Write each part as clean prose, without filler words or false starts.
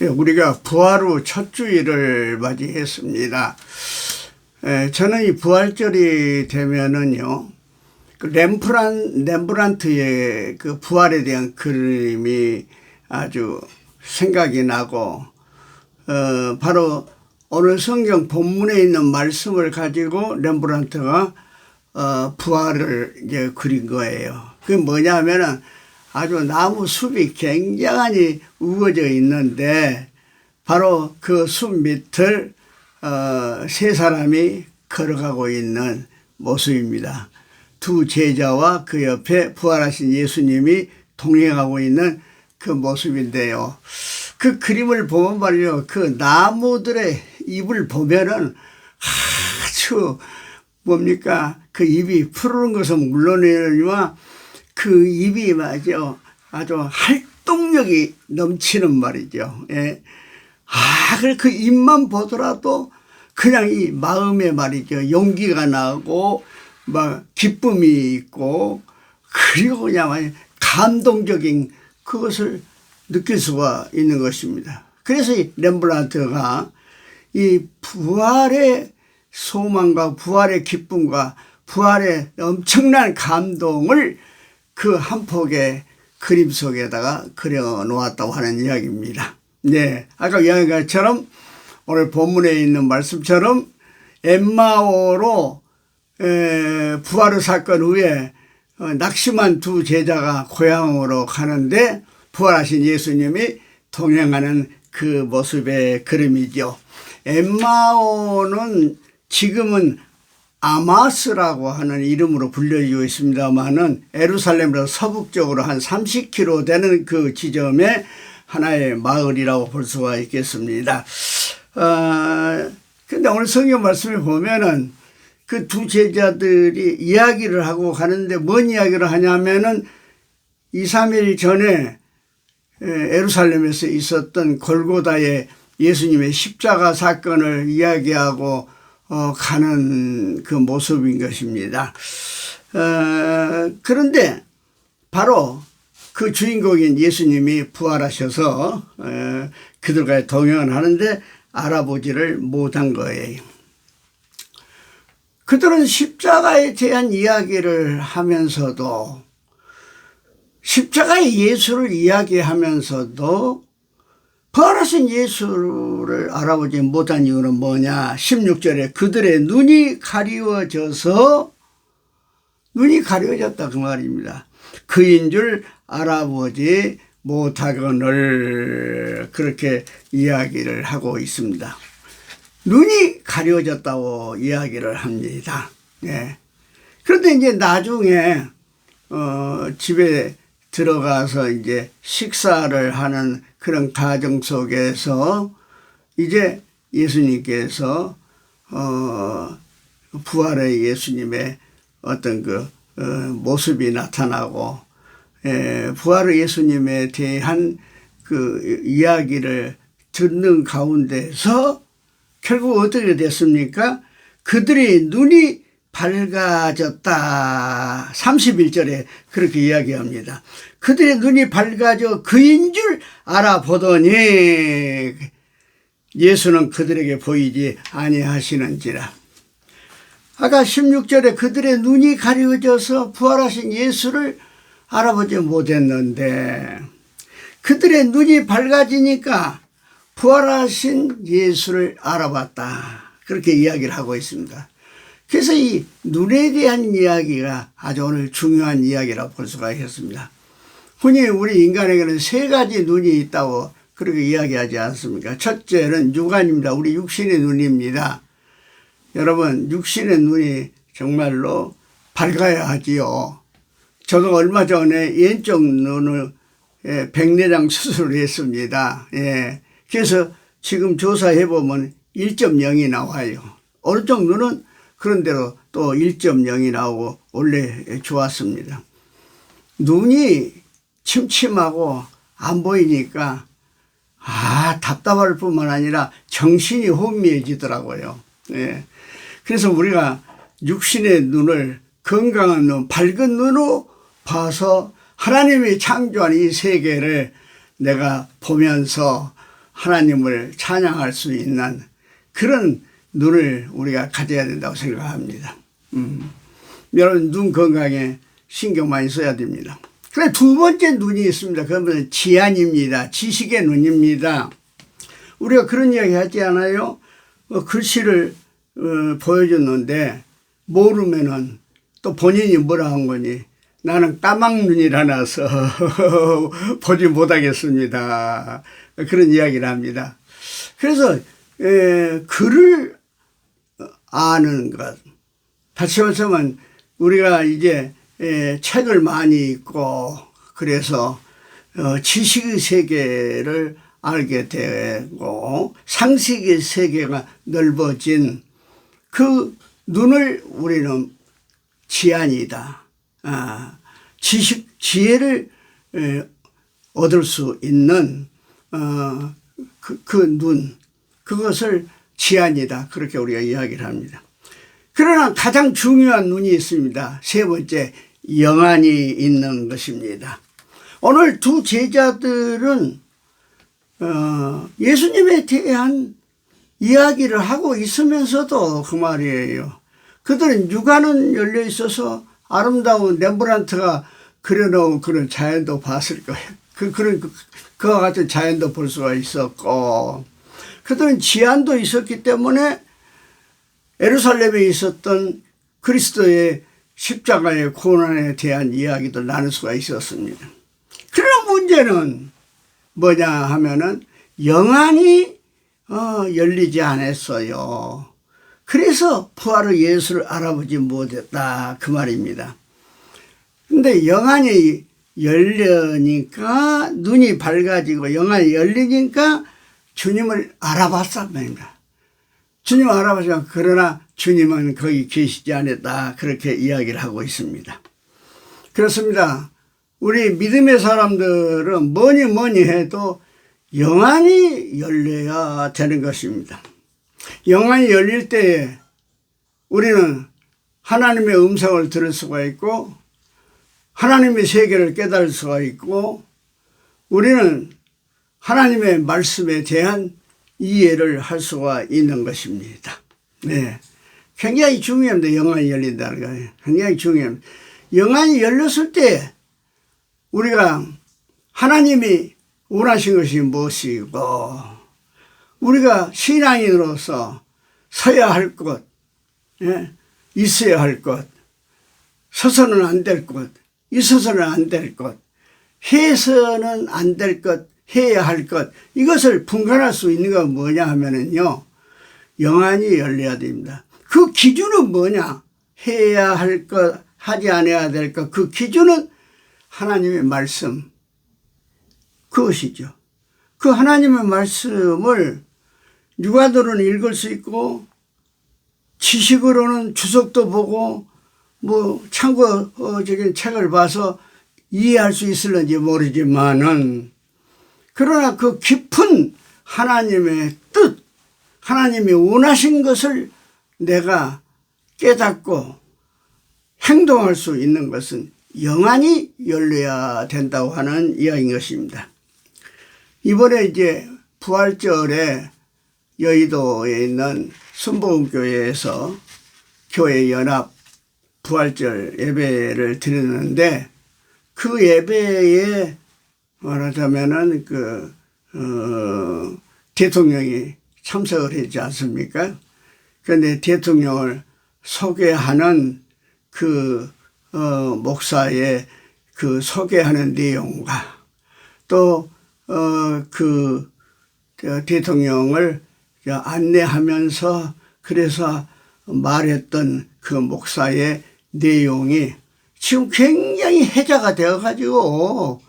우리가 부활 후 첫 주일을 맞이했습니다. 저는 이 부활절이 되면은요, 그 렘브란트의 그 부활에 대한 그림이 아주 생각이 나고, 바로 오늘 성경 본문에 있는 말씀을 가지고 렘브란트가 부활을 이제 그린 거예요. 그게 뭐냐면은 아주 나무 숲이 굉장히 우거져 있는데 바로 그 숲 밑을 세 사람이 걸어가고 있는 모습입니다. 두 제자와 그 옆에 부활하신 예수님이 동행하고 있는 그 모습인데요. 그 그림을 보면 말이요, 그 나무들의 잎을 보면은 아주 뭡니까, 그 잎이 푸르른 것은 물론이지만 그 잎이 아주 활동력이 넘치는 말이죠. 예. 그 잎만 보더라도 그냥 이 마음에 말이죠, 용기가 나고 막 기쁨이 있고 그리고 그냥 감동적인 그것을 느낄 수가 있는 것입니다. 그래서 이 렘브란트가 이 부활의 소망과 부활의 기쁨과 부활의 엄청난 감동을 그 한 폭의 그림 속에다가 그려 놓았다고 하는 이야기입니다. 네, 아까 이야기한 것처럼 오늘 본문에 있는 말씀처럼 엠마오로 부활의 사건 후에 낙심한 두 제자가 고향으로 가는데 부활하신 예수님이 동행하는 그 모습의 그림이죠. 엠마오는 지금은 아마스라고 하는 이름으로 불려지고 있습니다만은 에루살렘으로 서북쪽으로 한 30km 되는 그 지점에 하나의 마을이라고 볼 수가 있겠습니다. 근데 오늘 성경 말씀을 보면은 그 두 제자들이 이야기를 하고 가는데 뭔 이야기를 하냐면은 2, 3일 전에 에루살렘에서 있었던 골고다의 예수님의 십자가 사건을 이야기하고 가는 그 모습인 것입니다. 그런데 바로 그 주인공인 예수님이 부활하셔서 그들과 동행을 하는데 알아보지를 못한 거예요. 그들은 십자가에 대한 이야기를 하면서도 십자가의 예수를 이야기하면서도 부활하신 예수를 알아보지 못한 이유는 뭐냐? 16절에 그들의 눈이 가리워졌다 그 말입니다. 그인 줄 알아보지 못하거늘 그렇게 이야기를 하고 있습니다. 눈이 가려졌다고 이야기를 합니다. 예. 그런데 이제 나중에 집에 들어가서 이제 식사를 하는 그런 가정 속에서 이제 예수님께서 부활의 예수님의 어떤 그 모습이 나타나고 부활의 예수님에 대한 그 이야기를 듣는 가운데서 결국 어떻게 됐습니까? 그들의 눈이 밝아졌다. 31절에 그렇게 이야기합니다. 그들의 눈이 밝아져 그인 줄 알아보더니 예수는 그들에게 보이지 아니하시는지라. 아까 16절에 그들의 눈이 가려져서 부활하신 예수를 알아보지 못했는데 그들의 눈이 밝아지니까 부활하신 예수를 알아봤다. 그렇게 이야기를 하고 있습니다. 그래서 이 눈에 대한 이야기가 아주 오늘 중요한 이야기라고 볼 수가 있겠습니다. 흔히 우리 인간에게는 세 가지 눈이 있다고 그렇게 이야기하지 않습니까? 첫째는 육안입니다. 우리 육신의 눈입니다. 여러분, 육신의 눈이 정말로 밝아야 하지요. 저도 얼마 전에 왼쪽 눈을 백내장 수술을 했습니다. 예. 그래서 지금 조사해보면 1.0이 나와요. 오른쪽 눈은 그런대로 또 1.0이 나오고 원래 좋았습니다. 눈이 침침하고 안 보이니까 답답할 뿐만 아니라 정신이 혼미해지더라고요. 예. 그래서 우리가 육신의 눈을 건강한 눈, 밝은 눈으로 봐서 하나님이 창조한 이 세계를 내가 보면서 하나님을 찬양할 수 있는 그런 눈을 우리가 가져야 된다고 생각합니다. 여러분 눈 건강에 신경 많이 써야 됩니다. 그래 두 번째 눈이 있습니다. 그러면 지안입니다. 지식의 눈입니다. 우리가 그런 이야기 하지 않아요? 글씨를 보여줬는데 모르면은 또 본인이 뭐라 한 거니 나는 까막눈이라 나서 보지 못하겠습니다. 그런 이야기를 합니다. 그래서 글을 아는 것. 다시 말하면 우리가 이제 책을 많이 읽고 그래서 지식의 세계를 알게 되고 상식의 세계가 넓어진 그 눈을 우리는 지안이다. 지혜를 얻을 수 있는 그 눈, 그것을 지안이다. 그렇게 우리가 이야기를 합니다. 그러나 가장 중요한 눈이 있습니다. 세 번째, 영안이 있는 것입니다. 오늘 두 제자들은 예수님에 대한 이야기를 하고 있으면서도 그 말이에요. 그들은 육안은 열려 있어서 아름다운 렘브란트가 그려놓은 그런 자연도 봤을 거예요. 그와 같은 자연도 볼 수가 있었고, 그들은 지안도 있었기 때문에 예루살렘에 있었던 그리스도의 십자가의 고난에 대한 이야기도 나눌 수가 있었습니다. 그러나 문제는 뭐냐 하면은 영안이 열리지 않았어요. 그래서 부활의 예수를 알아보지 못했다 그 말입니다. 근데 영안이 열려니까 눈이 밝아지고 영안이 열리니까 주님을 알아봤단 말입니다. 주님을 알아봤지만 그러나 주님은 거기 계시지 않았다 그렇게 이야기를 하고 있습니다. 그렇습니다. 우리 믿음의 사람들은 뭐니 해도 영안이 열려야 되는 것입니다. 영안이 열릴 때에 우리는 하나님의 음성을 들을 수가 있고 하나님의 세계를 깨달을 수가 있고 우리는 하나님의 말씀에 대한 이해를 할 수가 있는 것입니다. 네, 굉장히 중요합니다. 영안이 열린다는 거예요. 굉장히 중요합니다. 영안이 열렸을 때 우리가 하나님이 원하신 것이 무엇이고 우리가 신앙인으로서 서야 할 것, 있어야 할 것, 서서는 안 될 것, 있어서는 안 될 것, 해서는 안 될 것, 해야 할 것, 이것을 분간할 수 있는 건 뭐냐 하면은요, 영안이 열려야 됩니다. 그 기준은 뭐냐? 해야 할 것, 하지 않아야 될 것, 그 기준은 하나님의 말씀, 그것이죠. 그 하나님의 말씀을 육안으로는 읽을 수 있고, 지식으로는 주석도 보고, 참고적인 책을 봐서 이해할 수 있을는지 모르지만은, 그러나 그 깊은 하나님의 뜻, 하나님이 원하신 것을 내가 깨닫고 행동할 수 있는 것은 영안이 열려야 된다고 하는 이야기인 것입니다. 이번에 이제 부활절에 여의도에 있는 순복음교회에서 교회 연합 부활절 예배를 드렸는데 그 예배에 말하자면은 대통령이 참석을 했지 않습니까? 그런데 대통령을 소개하는 목사의 소개하는 내용과 또 대통령을 안내하면서 그래서 말했던 그 목사의 내용이 지금 굉장히 해자가 되어가지고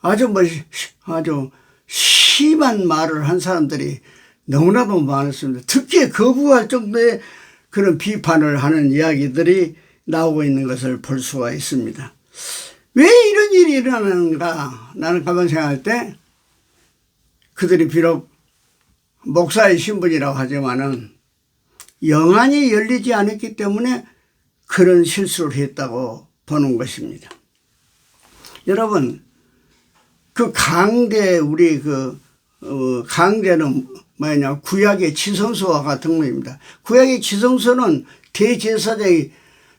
아주 심한 말을 한 사람들이 너무나도 많았습니다. 듣기에 거부할 정도의 그런 비판을 하는 이야기들이 나오고 있는 것을 볼 수가 있습니다. 왜 이런 일이 일어나는가? 나는 가만 생각할 때 그들이 비록 목사의 신분이라고 하지만은 영안이 열리지 않았기 때문에 그런 실수를 했다고 보는 것입니다. 여러분, 그 강대 우리 강대는 뭐냐, 구약의 지성소와 같은 겁니다. 구약의 지성소는 대제사장이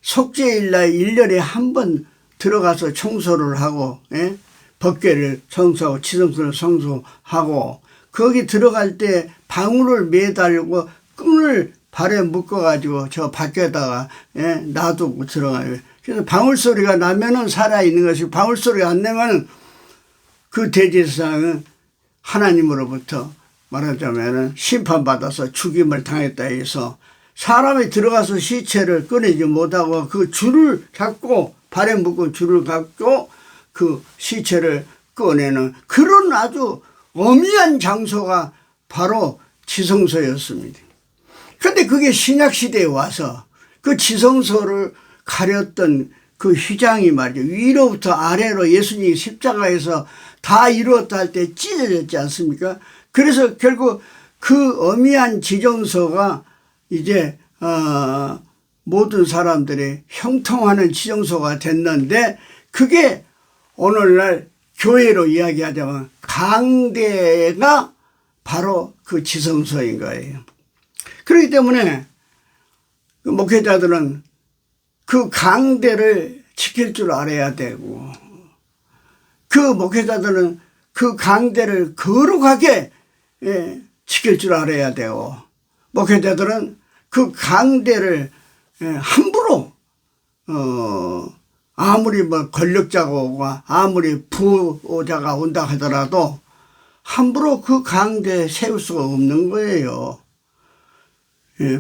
속죄일날 1년에 한 번 들어가서 청소를 하고, 예? 법궤를 청소하고 지성소를 청소하고, 거기 들어갈 때 방울을 매달고 끈을 발에 묶어가지고 저 밖에다가, 예? 놔두고 들어가요. 그래서 방울 소리가 나면은 살아있는 것이고, 방울 소리가 안 나면은 그 대제사장은 하나님으로부터 말하자면은 심판받아서 죽임을 당했다 해서 사람이 들어가서 시체를 꺼내지 못하고 그 줄을 잡고, 발에 묶은 줄을 갖고 그 시체를 꺼내는 그런 아주 엄미한 장소가 바로 지성소였습니다. 그런데 그게 신약시대에 와서 그 지성소를 가렸던 그 휘장이 말이죠. 위로부터 아래로 예수님이 십자가에서 다 이루었다 할 때 찢어졌지 않습니까? 그래서 결국 그 엄미한 지정소가 이제 모든 사람들이 형통하는 지정소가 됐는데, 그게 오늘날 교회로 이야기하자면 강대가 바로 그 지성소인 거예요. 그렇기 때문에 그 목회자들은 그 강대를 지킬 줄 알아야 되고, 그 목회자들은 그 강대를 거룩하게 지킬 줄 알아야 되고, 목회자들은 그 강대를 함부로 아무리 뭐 권력자가 오고 아무리 부자가 온다 하더라도 함부로 그 강대에 세울 수가 없는 거예요.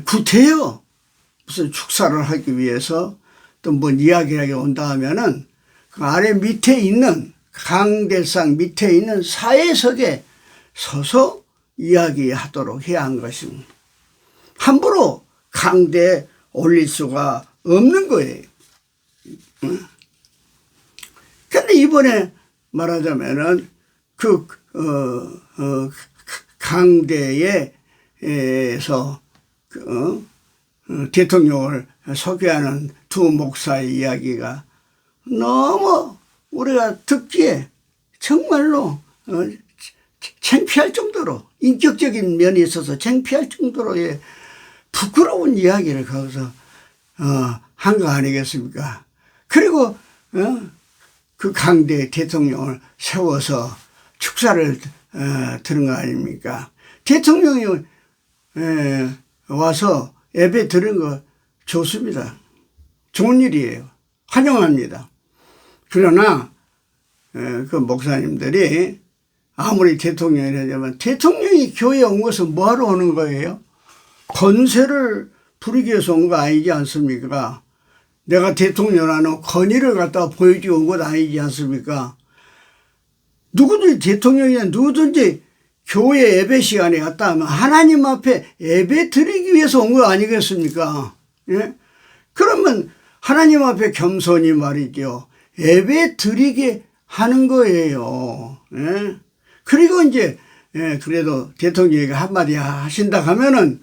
구태여 무슨 축사를 하기 위해서 또 뭐 이야기하게 온다 하면은 그 아래 밑에 있는 강대상 밑에 있는 사회석에 서서 이야기하도록 해야 한 것입니다. 함부로 강대에 올릴 수가 없는 거예요. 그런데 이번에 말하자면은 그 강대에서 대통령을 소개하는 두 목사의 이야기가 너무 우리가 듣기에 정말로 창피할 정도로, 인격적인 면이 있어서 창피할 정도로의 부끄러운 이야기를 거기서 한 거 아니겠습니까? 그리고 그 강대 대통령을 세워서 축사를 드는 거 아닙니까? 대통령이 와서 예배 드리는 거 좋습니다. 좋은 일이에요. 환영합니다. 그러나 그 목사님들이 아무리 대통령이라면 대통령이 교회에 온 것은 뭐하러 오는 거예요? 권세를 부리기 위해서 온 거 아니지 않습니까? 내가 대통령하는 권위를 갖다 보여주고 온 것 아니지 않습니까? 누구든지 대통령이나 누구든지 교회 예배 시간에 갔다 하면 하나님 앞에 예배 드리기 위해서 온 거 아니겠습니까? 예? 그러면 하나님 앞에 겸손히 말이죠. 예배 드리게 하는 거예요. 예? 그리고 이제 그래도 대통령이 한마디 하신다 하면은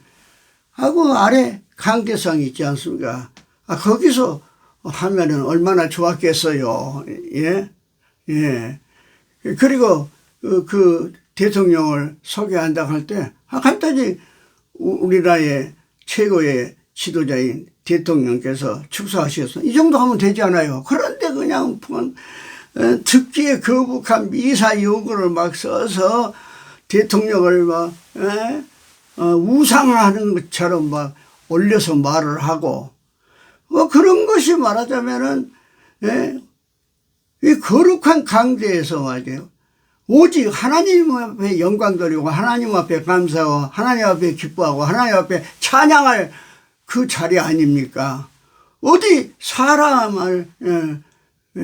하고 아래 강대상이 있지 않습니까? 거기서 하면은 얼마나 좋았겠어요. 예? 예. 그리고 그 대통령을 소개한다 할 때 간단히 우리나라의 최고의 지도자인 대통령께서 축사하셔서 이 정도 하면 되지 않아요. 그런데 그냥 듣기에 거북한 미사 용어를 막 써서 대통령을 막 우상하는 것처럼 막 올려서 말을 하고, 그런 것이 말하자면은 이 거룩한 강대에서 말이에요. 오직 하나님 앞에 영광 돌리고 하나님 앞에 감사하고 하나님 앞에 기뻐하고 하나님 앞에 찬양할 그 자리 아닙니까? 어디 사람을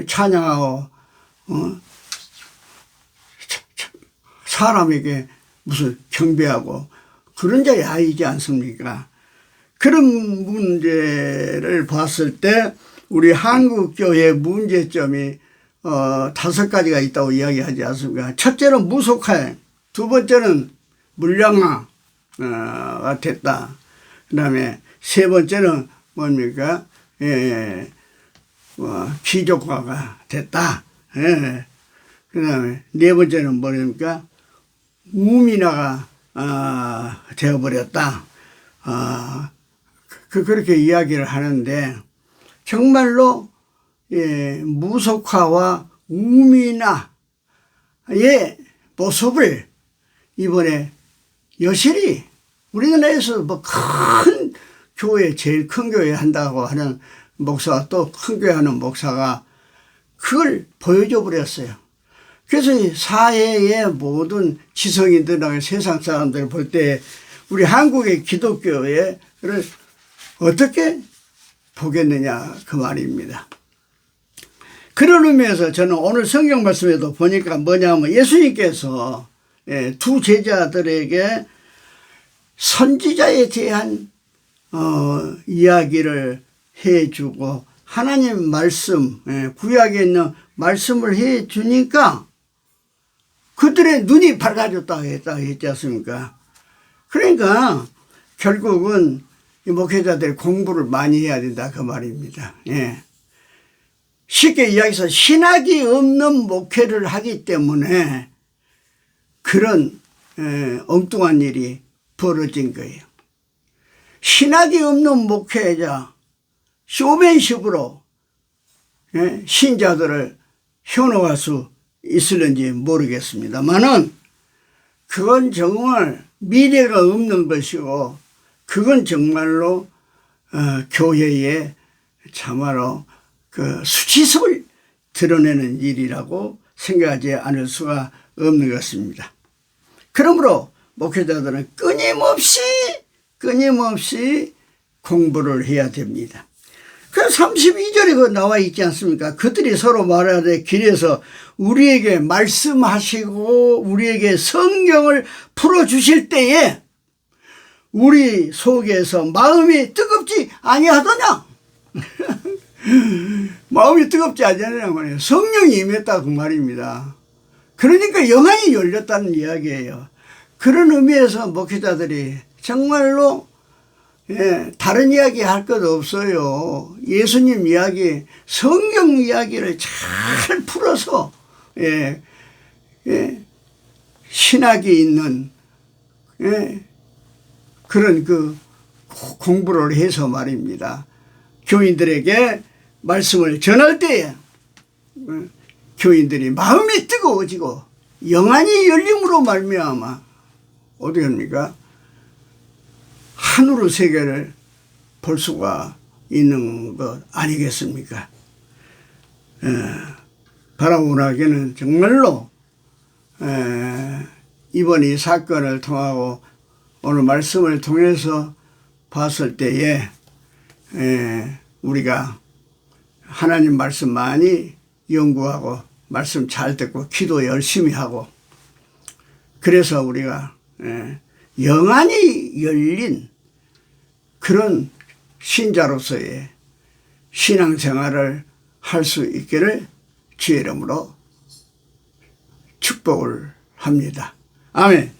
찬양하고 사람에게 무슨 경배하고 그런 자리 아니지 않습니까? 그런 문제를 봤을 때 우리 한국교회 문제점이 5가지가 있다고 이야기하지 않습니까? 첫째는 무속할, 두 번째는 물량화가 됐다. 그 다음에 세 번째는 뭡니까? 귀족화가 됐다. 그 다음에 네 번째는 뭡니까? 우민아가 되어버렸다. 그렇게 이야기를 하는데 정말로 무속화와 우민아의 모습을 이번에 여실히 우리나라에서 뭐 큰 교회, 제일 큰 교회 한다고 하는 목사가 또 큰 교회 하는 목사가 그걸 보여줘 버렸어요. 그래서 사회의 모든 지성인들이나 세상 사람들 볼 때 우리 한국의 기독교회를 어떻게 보겠느냐 그 말입니다. 그런 의미에서 저는 오늘 성경 말씀에도 보니까 뭐냐면 예수님께서 두 제자들에게 선지자에 대한 이야기를 해주고 하나님 말씀, 구약에 있는 말씀을 해주니까 그들의 눈이 밝아졌다 했지 않습니까? 그러니까 결국은 이 목회자들이 공부를 많이 해야 된다 그 말입니다. 쉽게 이야기해서 신학이 없는 목회를 하기 때문에 그런 엉뚱한 일이 벌어진 거예요. 신학이 없는 목회자, 쇼맨십으로 신자들을 현혹할 수 있을는지 모르겠습니다만은 그건 정말 미래가 없는 것이고 그건 정말로 교회의 참으로 그 수치심을 드러내는 일이라고 생각하지 않을 수가 없는 것입니다. 그러므로 목회자들은 끊임없이 공부를 해야 됩니다. 그 32절에 나와 있지 않습니까? 그들이 서로 말하되 길에서 우리에게 말씀하시고 우리에게 성경을 풀어주실 때에 우리 속에서 마음이 뜨겁지 아니하더냐? 마음이 뜨겁지 아니하느냐고 말이에요. 성령이 임했다 그 말입니다. 그러니까 영안이 열렸다는 이야기예요. 그런 의미에서 목회자들이 정말로 다른 이야기 할 것 없어요. 예수님 이야기, 성경 이야기를 잘 풀어서 신학이 있는 그런 그 공부를 해서 말입니다. 교인들에게 말씀을 전할 때에 교인들이 마음이 뜨거워지고 영안이 열림으로 말미암아 어떻게 합니까? 하늘의 세계를 볼 수가 있는 것 아니겠습니까? 바라보나게는 정말로 이번 이 사건을 통하고 오늘 말씀을 통해서 봤을 때에 우리가 하나님 말씀 많이 연구하고 말씀 잘 듣고 기도 열심히 하고 그래서 우리가 영안이 열린 그런 신자로서의 신앙생활을 할 수 있기를 주의 이름으로 축복을 합니다. 아멘.